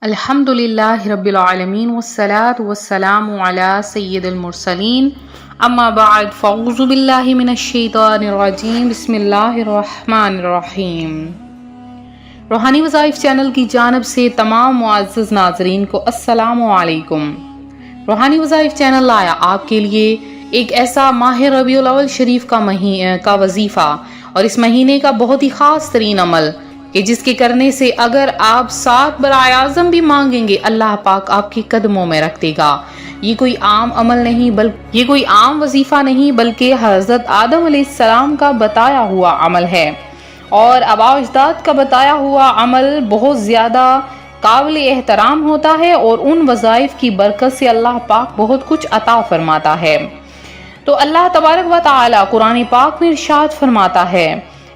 الحمدللہ رب العالمین والصلاة والسلام علی سید المرسلین اما بعد فاعوذ باللہ من الشیطان الرجیم بسم اللہ الرحمن الرحیم۔ روحانی وظائف چینل کی جانب سے تمام معزز ناظرین کو السلام علیکم۔ روحانی وظائف چینل لایا آپ کے لیے ایک ایسا ماہ ربیع الاول شریف کا وظیفہ اور اس مہینے کا بہت ہی خاص ترین عمل کہ جس کے کرنے سے اگر آپ 7 برائے اعظم بھی مانگیں گے اللہ پاک آپ کے قدموں میں رکھ دے گا۔ یہ کوئی عام عمل نہیں یہ کوئی عام وظیفہ نہیں بلکہ حضرت آدم علیہ السلام کا بتایا ہوا عمل ہے، اور آباء و اجداد کا بتایا ہوا عمل بہت زیادہ قابل احترام ہوتا ہے، اور ان وظائف کی برکت سے اللہ پاک بہت کچھ عطا فرماتا ہے۔ تو اللہ تبارک و تعالی قرآن پاک میں ارشاد فرماتا ہے،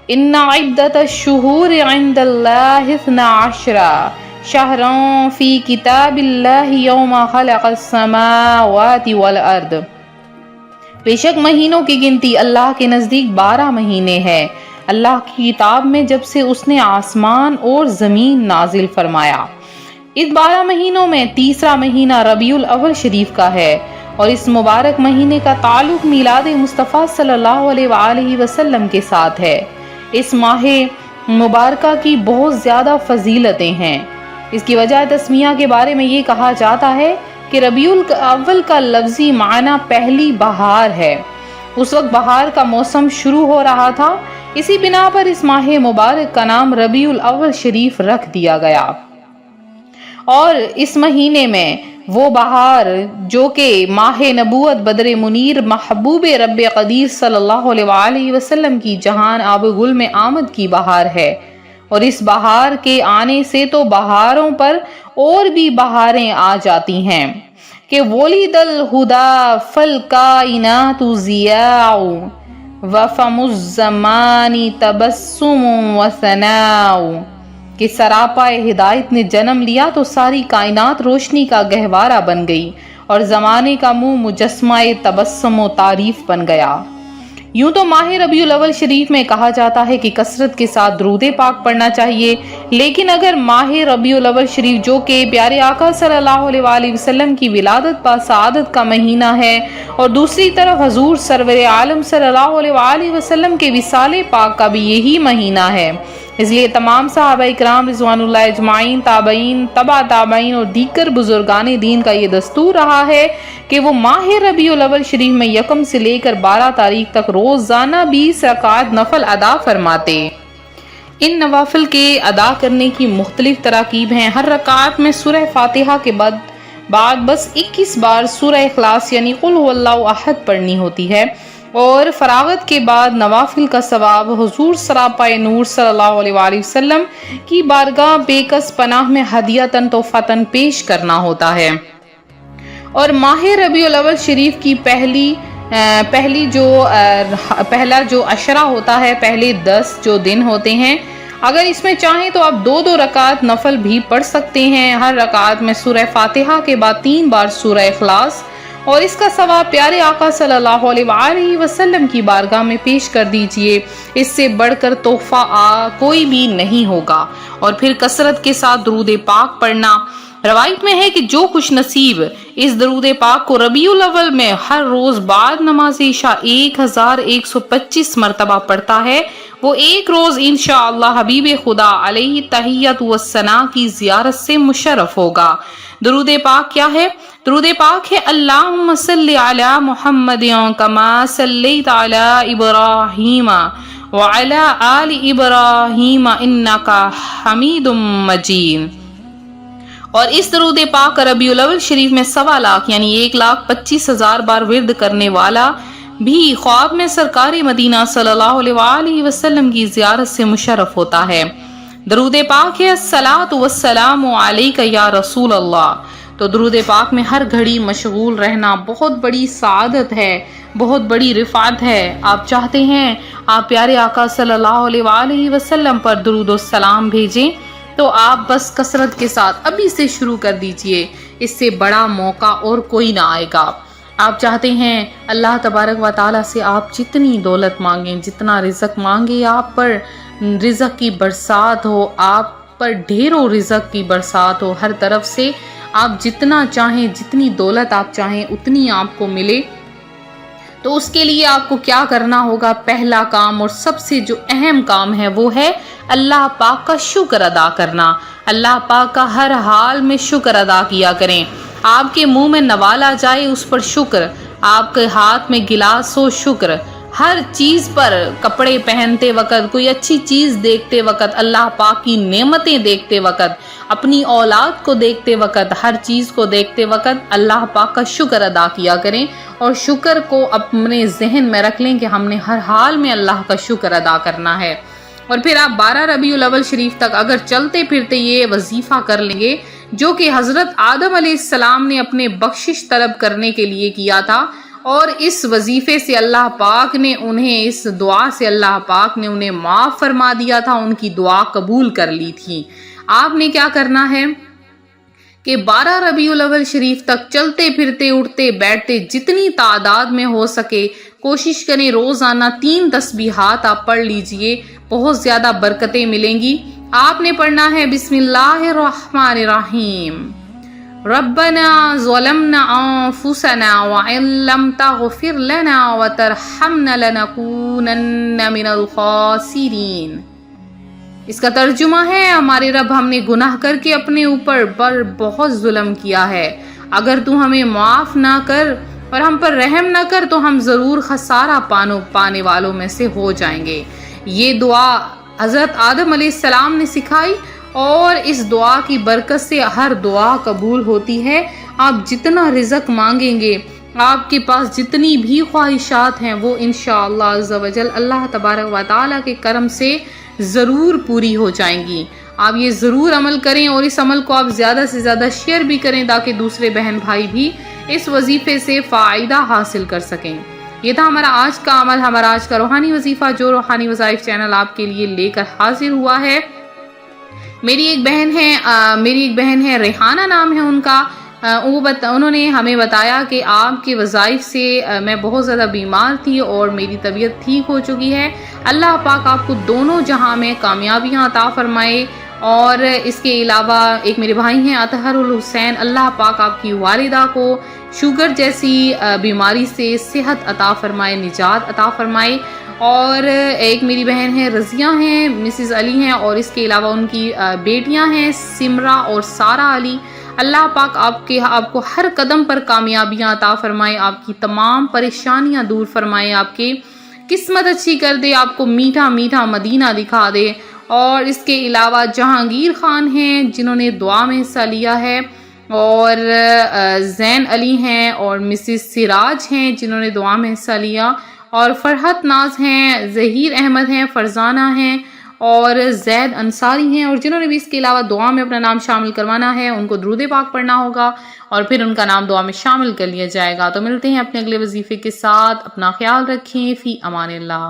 ان عدت الشہور عند اللہ 12 شہرا فی کتاب اللہ یوم خلق السماوات والارض۔ بے شک مہینوں کی گنتی اللہ کے نزدیک 12 مہینے ہے اللہ کی کتاب میں، جب سے اس نے آسمان اور زمین نازل فرمایا۔ اس 12 مہینوں میں تیسرا مہینہ ربیع الاول شریف کا ہے، اور اس مبارک مہینے کا تعلق میلاد مصطفیٰ صلی اللہ علیہ وآلہ وسلم کے ساتھ ہے۔ اس ماہ مبارکہ کی بہت زیادہ فضیلتیں ہیں۔ اس کی وجہ تسمیہ کے بارے میں یہ کہا جاتا ہے کہ ربیع الاول کا لفظی معنی پہلی بہار ہے۔ اس وقت بہار کا موسم شروع ہو رہا تھا، اسی بنا پر اس ماہ مبارک کا نام ربیع الاول شریف رکھ دیا گیا۔ اور اس مہینے میں وہ بہار جو کہ ماہ نبوت بدر منیر محبوب رب قدیر صلی اللہ علیہ وآلہ وسلم کی جہان آب گل میں آمد کی بہار ہے، اور اس بہار کے آنے سے تو بہاروں پر اور بھی بہاریں آ جاتی ہیں کہ ولد الہدی فالکائنات ضیاء وفم الزمان تبسم وثناء، کہ سراپا ہدایت نے جنم لیا تو ساری کائنات روشنی کا گہوارہ بن گئی، اور زمانے کا منہ مجسمہ تبسم و تعریف بن گیا۔ یوں تو ماہ ربیع الاول شریف میں کہا جاتا ہے کہ کثرت کے ساتھ درود پاک پڑھنا چاہیے، لیکن اگر ماہ ربیع الاول شریف جو کہ پیارے آقا صلی اللہ علیہ وآلہ وسلم کی ولادت با سعادت کا مہینہ ہے، اور دوسری طرف حضور سرور عالم صلی اللہ علیہ وآلہ وسلم کے وصال پاک کا بھی یہی مہینہ ہے، اس لیے تمام صحابہ اکرام رضوان اللہ اجمعین، تابعین، تبع تابعین اور دیگر بزرگان دین کا یہ دستور رہا ہے کہ وہ ماہ ربیع الاول شریف میں 1 سے لے کر 12 تاریخ تک روزانہ 20 رکعات نفل ادا فرماتے۔ ان نوافل کے ادا کرنے کی مختلف تراکیب ہیں۔ ہر رکعت میں سورہ فاتحہ کے بعد بس 21 بار سورہ اخلاص یعنی قل هو اللہ احد پڑھنی ہوتی ہے، اور فراغت کے بعد نوافل کا ثواب حضور سراپا نور صلی اللہ علیہ وآلہ وسلم کی بارگاہ بے کس پناہ میں ہدیتاً تحفتاً پیش کرنا ہوتا ہے۔ اور ماہ ربیع الاول شریف کی پہلا جو عشرہ ہوتا ہے، پہلے 10 جو دن ہوتے ہیں، اگر اس میں چاہیں تو آپ 2 رکعت نفل بھی پڑھ سکتے ہیں۔ ہر رکعت میں سورہ فاتحہ کے بعد 3 بار سورہ اخلاص، اور اس کا ثواب پیارے آقا صلی اللہ علیہ وآلہ وسلم کی بارگاہ میں پیش کر دیجئے۔ اس سے بڑھ کر تحفہ کوئی بھی نہیں ہوگا۔ اور پھر کثرت کے ساتھ درود پاک پڑھنا۔ روایت میں ہے کہ جو خوش نصیب اس درود پاک کو ربیع الاول میں ہر روز بعد نماز عشاء 1125 مرتبہ پڑھتا ہے، وہ ایک روز انشاءاللہ حبیب خدا علیہ تحیت و ثنا کی زیارت سے مشرف ہوگا۔ درود پاک کیا ہے؟ درود پاک ہے اللہم صلی علی محمد کما صلیت علی ابراہیم وعلی آل ابراہیم انکا حمید مجید۔ اور اس درود پاک ربیع الاول شریف میں 1.25 لاکھ یعنی 1,25,000 بار ورد کرنے والا بھی خواب میں سرکار مدینہ صلی اللہ علیہ وآلہ وسلم کی زیارت سے مشرف ہوتا ہے۔ درود پاک ہے الصلاۃ والسلام علیک یا رسول اللہ۔ تو درود پاک میں ہر گھڑی مشغول رہنا بہت بڑی سعادت ہے، بہت بڑی رفعت ہے۔ آپ چاہتے ہیں آپ پیارے آقا صلی اللہ علیہ وآلہ وسلم پر درود و سلام بھیجیں، تو آپ بس کثرت کے ساتھ ابھی سے شروع کر دیجئے، اس سے بڑا موقع اور کوئی نہ آئے گا۔ آپ چاہتے ہیں اللہ تبارک و تعالیٰ سے آپ جتنی دولت مانگیں، جتنا رزق مانگے، آپ پر رزق کی برسات ہو، آپ پر ڈھیروں رزق کی برسات ہو، ہر طرف سے آپ جتنا چاہیں، جتنی دولت آپ چاہیں اتنی آپ کو ملے۔ تو اس کے لیے آپ کو کیا کرنا ہوگا؟ پہلا کام اور سب سے جو اہم کام ہے وہ ہے اللہ پاک کا شکر ادا کرنا۔ اللہ پاک کا ہر حال میں شکر ادا کیا کریں۔ آپ کے منہ میں نوالا جائے اس پر شکر، آپ کے ہاتھ میں گلاس ہو شکر، ہر چیز پر کپڑے پہنتے وقت، کوئی اچھی چیز دیکھتے وقت، اللہ پاک کی نعمتیں دیکھتے وقت، اپنی اولاد کو دیکھتے وقت، ہر چیز کو دیکھتے وقت اللہ پاک کا شکر ادا کیا کریں، اور شکر کو اپنے ذہن میں رکھ لیں کہ ہم نے ہر حال میں اللہ کا شکر ادا کرنا ہے۔ اور پھر آپ 12 ربیع الاول شریف تک اگر چلتے پھرتے یہ وظیفہ کر لیں گے جو کہ حضرت آدم علیہ السلام نے اپنے بخشش طلب کرنے کے لیے کیا تھا، اور اس وظیفے سے اللہ پاک نے انہیں، اس دعا سے اللہ پاک نے انہیں معاف فرما دیا تھا، ان کی دعا قبول کر لی تھی۔ آپ نے کیا کرنا ہے کہ 12 ربیع الاول شریف تک چلتے پھرتے اٹھتے بیٹھتے جتنی تعداد میں ہو سکے کوشش کریں روزانہ 3 تسبیحات آپ پڑھ لیجئے، بہت زیادہ برکتیں ملیں گی۔ آپ نے پڑھنا ہے بسم اللہ الرحمن الرحیم، ربنا ظلمنا انفسنا وان لم تغفر لنا وترحمنا لنكونن من الخاسرین۔ اس کا ترجمہ ہے، ہمارے رب ہم نے گناہ کر کے اپنے اوپر بہت ظلم کیا ہے، اگر تو ہمیں معاف نہ کر اور ہم پر رحم نہ کر تو ہم ضرور خسارہ پانے والوں میں سے ہو جائیں گے۔ یہ دعا حضرت آدم علیہ السلام نے سکھائی، اور اس دعا کی برکت سے ہر دعا قبول ہوتی ہے۔ آپ جتنا رزق مانگیں گے، آپ کے پاس جتنی بھی خواہشات ہیں وہ انشاءاللہ عز و جل اللہ تبارک و تعالیٰ کے کرم سے ضرور پوری ہو جائیں گی۔ آپ یہ ضرور عمل کریں، اور اس عمل کو آپ زیادہ سے زیادہ شیئر بھی کریں تاکہ دوسرے بہن بھائی بھی اس وظیفے سے فائدہ حاصل کر سکیں۔ یہ تھا ہمارا آج کا عمل، ہمارا آج کا روحانی وظیفہ جو روحانی وظائف چینل آپ کے لیے لے کر حاضر ہوا ہے۔ میری ایک بہن ہے ریحانہ نام ہے ان کا، انہوں نے ہمیں بتایا کہ آپ کے وظائف سے میں بہت زیادہ بیمار تھی اور میری طبیعت ٹھیک ہو چکی ہے۔ اللہ پاک آپ کو دونوں جہاں میں کامیابیاں عطا فرمائے، اور اس کے علاوہ ایک میرے بھائی ہیں اطہر الحسین، اللہ پاک آپ کی والدہ کو شوگر جیسی بیماری سے صحت عطا فرمائے، نجات عطا فرمائے۔ اور ایک میری بہن ہے رضیہ ہیں، مسز علی ہیں، اور اس کے علاوہ ان کی بیٹیاں ہیں سمرہ اور سارہ علی۔ اللہ پاک آپ کو ہر قدم پر کامیابیاں عطا فرمائے، آپ کی تمام پریشانیاں دور فرمائے، آپ کی قسمت اچھی کر دے، آپ کو میٹھا میٹھا مدینہ دکھا دے۔ اور اس کے علاوہ جہانگیر خان ہیں جنہوں نے دعا میں حصہ لیا ہے، اور زین علی ہیں، اور مسز سراج ہیں جنہوں نے دعا میں حصہ لیا، اور فرحت ناز ہیں، ظہیر احمد ہیں، فرزانہ ہیں، اور زید انصاری ہیں، اور جنہوں نے بھی اس کے علاوہ دعا میں اپنا نام شامل کروانا ہے ان کو درود پاک پڑھنا ہوگا، اور پھر ان کا نام دعا میں شامل کر لیا جائے گا۔ تو ملتے ہیں اپنے اگلے وظیفے کے ساتھ، اپنا خیال رکھیں، فی امان اللہ۔